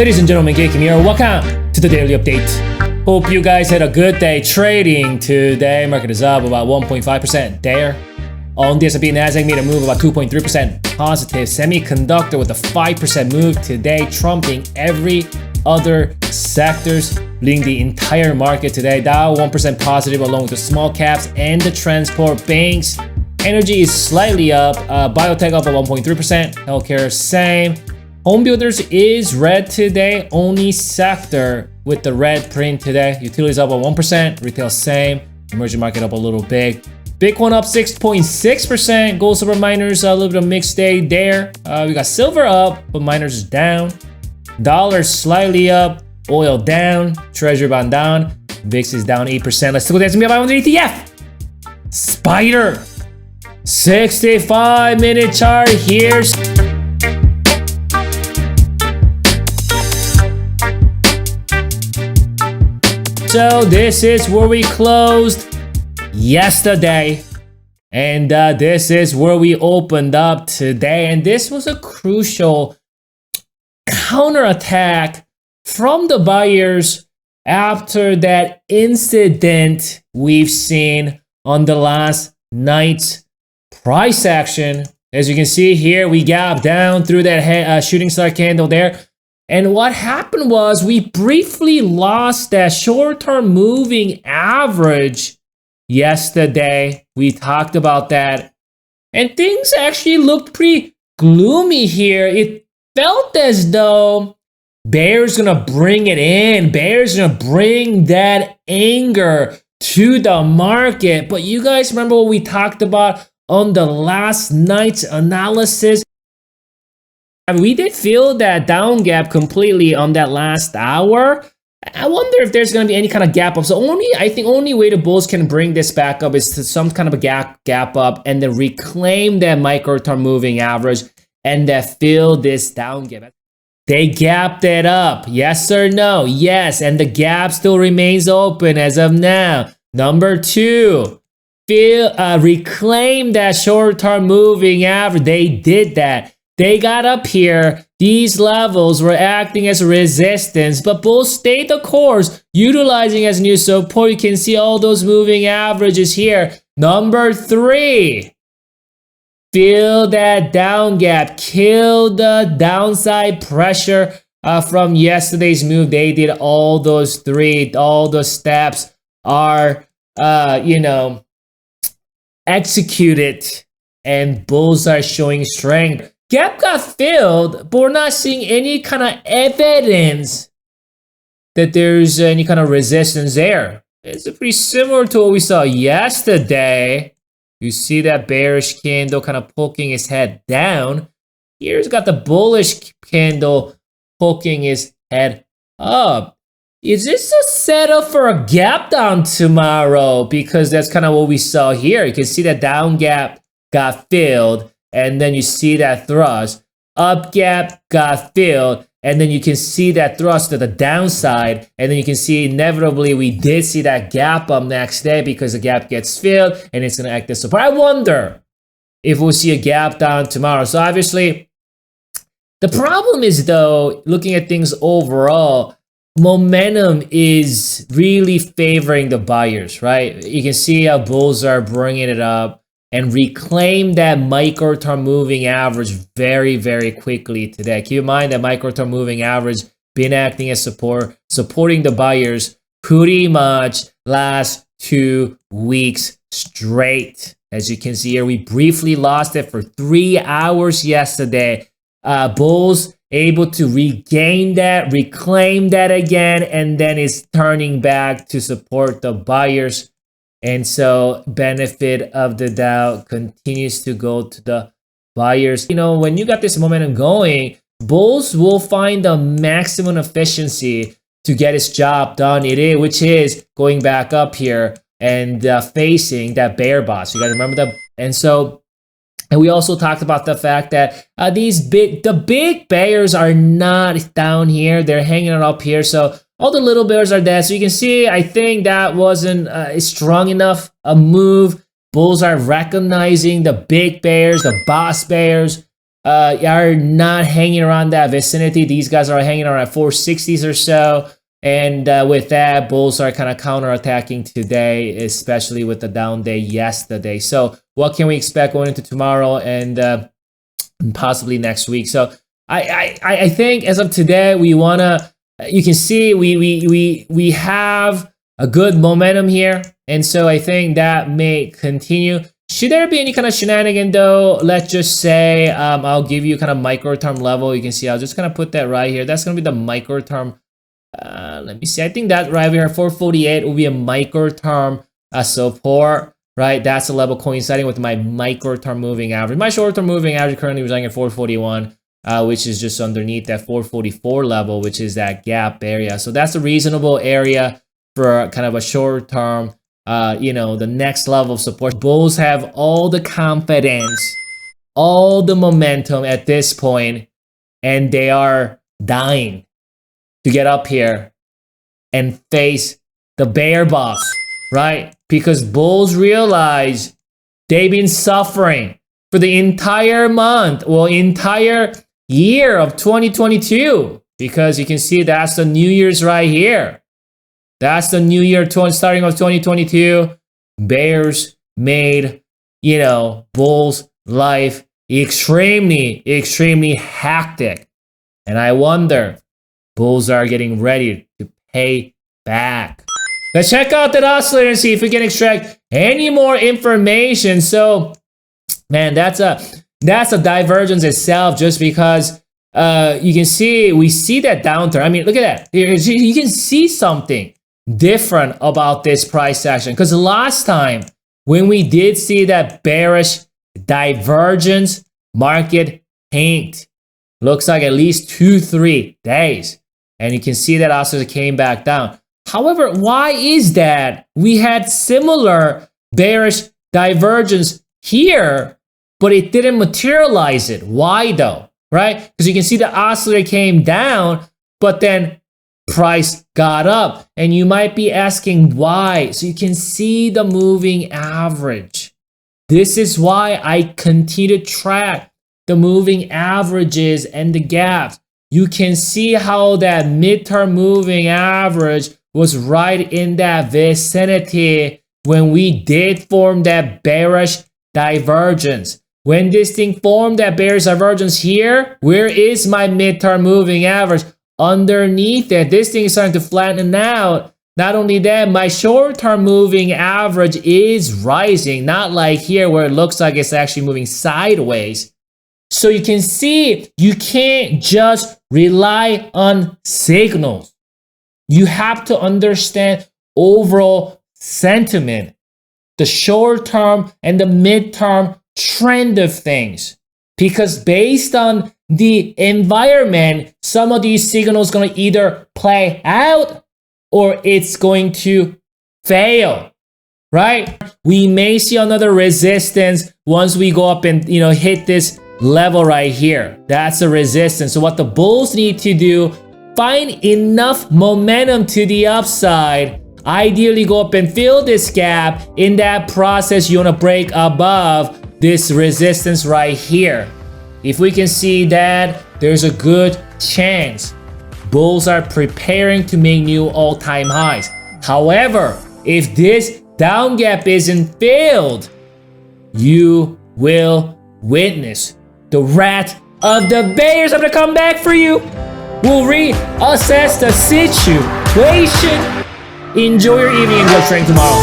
Ladies and gentlemen, Kim here. Welcome to the Daily Update. Hope you guys had a good day trading today. Market is up about 1.5% there. On the S&P, Nasdaq made a move about 2.3% positive. Semiconductor with a 5% move today, trumping every other sectors, leading the entire market today. Dow 1% positive along with the small caps and the transport banks. Energy is slightly up. Biotech up at 1.3%. Healthcare same. Home builders is red today. Only sector with the red print today. Utilities up at 1%. Retail same. Emerging market up a little bit. Bitcoin up 6.6%. Gold, silver, miners a little bit of mixed day there. We got silver up, but miners is down. Dollar slightly up. Oil down. Treasury bond down. VIX is down 8%. Let's look at the S&P 500 ETF. Spider. 65-minute chart here. So this is where we closed yesterday. And this is where we opened up today. And this was a crucial counterattack from the buyers after that incident we've seen on the last night's price action. As you can see here, we gapped down through that shooting star candle there. And what happened was we briefly lost that short-term moving average yesterday. We talked about that. And things actually looked pretty gloomy here. It felt as though bears gonna bring it in. Bears gonna bring that anger to the market. But you guys remember what we talked about on the last night's analysis? We did feel that down gap completely on that last hour. I wonder if there's going to be any kind of gap up. So I think only way the bulls can bring this back up is to some kind of a gap up and then reclaim that micro-term moving average and then fill this down gap. They gapped it up. Yes or no? Yes. And the gap still remains open as of now. Number two, reclaim that short-term moving average. They did that. They got up here. These levels were acting as resistance, but bulls stayed the course, utilizing as new support. You can see all those moving averages here. Number three, fill that down gap, kill the downside pressure from yesterday's move. They did all those three. All the steps are, executed, and bulls are showing strength. Gap got filled, but we're not seeing any kind of evidence that there's any kind of resistance there. It's pretty similar to what we saw yesterday. You see that bearish candle kind of poking his head down. Here's got the bullish candle poking his head up. Is this a setup for a gap down tomorrow? Because that's kind of what we saw here. You can see that down gap got filled. And then you see that thrust. Up gap got filled. And then you can see that thrust to the downside. And then you can see inevitably we did see that gap up next day because the gap gets filled and it's going to act as support. I wonder if we'll see a gap down tomorrow. So obviously, the problem is though, looking at things overall, momentum is really favoring the buyers, right? You can see how bulls are bringing it up and reclaim that micro-term moving average very, very quickly today. Keep in mind that micro-term moving average been acting as support, supporting the buyers pretty much last 2 weeks straight. As you can see here, we briefly lost it for 3 hours yesterday. Bulls able to regain that, reclaim that again, and then it's turning back to support the buyers. And so benefit of the Dow continues to go to the buyers. When you got this momentum going, bulls will find the maximum efficiency to get its job done, which is going back up here and facing that bear boss. You got to remember that. And we also talked about the fact that the big bears are not down here. They're hanging out up here. So all the little bears are dead. So you can see, I think that wasn't strong enough a move. Bulls are recognizing the big bears, the boss bears, are not hanging around that vicinity. These guys are hanging around 460s or so. And with that, bulls are kind of counterattacking today, especially with the down day yesterday. So what can we expect going into tomorrow and possibly next week? So I think as of today, we want to, you can see we have a good momentum here. And so I think that may continue. Should there be any kind of shenanigan though, let's just say, I'll give you kind of micro term level. You can see I'll just kind of put that right here. That's going to be the micro term. Let me see. I think that right here, 448 will be a micro term support, right? That's a level coinciding with my micro term moving average. My short term moving average currently residing at 441, which is just underneath that 444 level, which is that gap area. So that's a reasonable area for kind of a short term, the next level of support. Bulls have all the confidence, all the momentum at this point, and they are dying to get up here and face the bear boss, right? Because bulls realize they've been suffering for the entire month, well, entire year of 2022, because you can see that's the New Year's right here. That's the New Year starting of 2022. Bears made, bulls' life extremely, extremely hectic. And I wonder, bulls are getting ready to pay back. Let's check out that oscillator and see if we can extract any more information. So, man, that's a divergence itself, just because you can see, we see that downturn. I mean, look at that. You can see something different about this price action, because last time when we did see that bearish divergence, market tanked. Looks like at least 2-3 days. And you can see that oscillator came back down. However, why is that? We had similar bearish divergence here, but it didn't materialize it. Why though? Right? Because you can see the oscillator came down, but then price got up. And you might be asking why. So you can see the moving average. This is why I continue to track the moving averages and the gaps. You can see how that midterm moving average was right in that vicinity when we did form that bearish divergence. When this thing formed that bearish divergence here, where is my midterm moving average? Underneath it, this thing is starting to flatten out. Not only that, my short-term moving average is rising, not like here where it looks like it's actually moving sideways. So you can see, you can't just rely on signals. You have to understand overall sentiment, the short-term and the mid-term trend of things. Because based on the environment, some of these signals are going to either play out or it's going to fail, right? We may see another resistance once we go up and hit this level right here. That's a resistance. So what the bulls need to do, find enough momentum to the upside, ideally go up and fill this gap. In that process, you want to break above this resistance right here. If we can see that, there's a good chance bulls are preparing to make new all-time highs. However, if this down gap isn't filled, you will witness the wrath of the bears. I'm gonna come back for you. We'll reassess the situation. Enjoy your evening and go train tomorrow.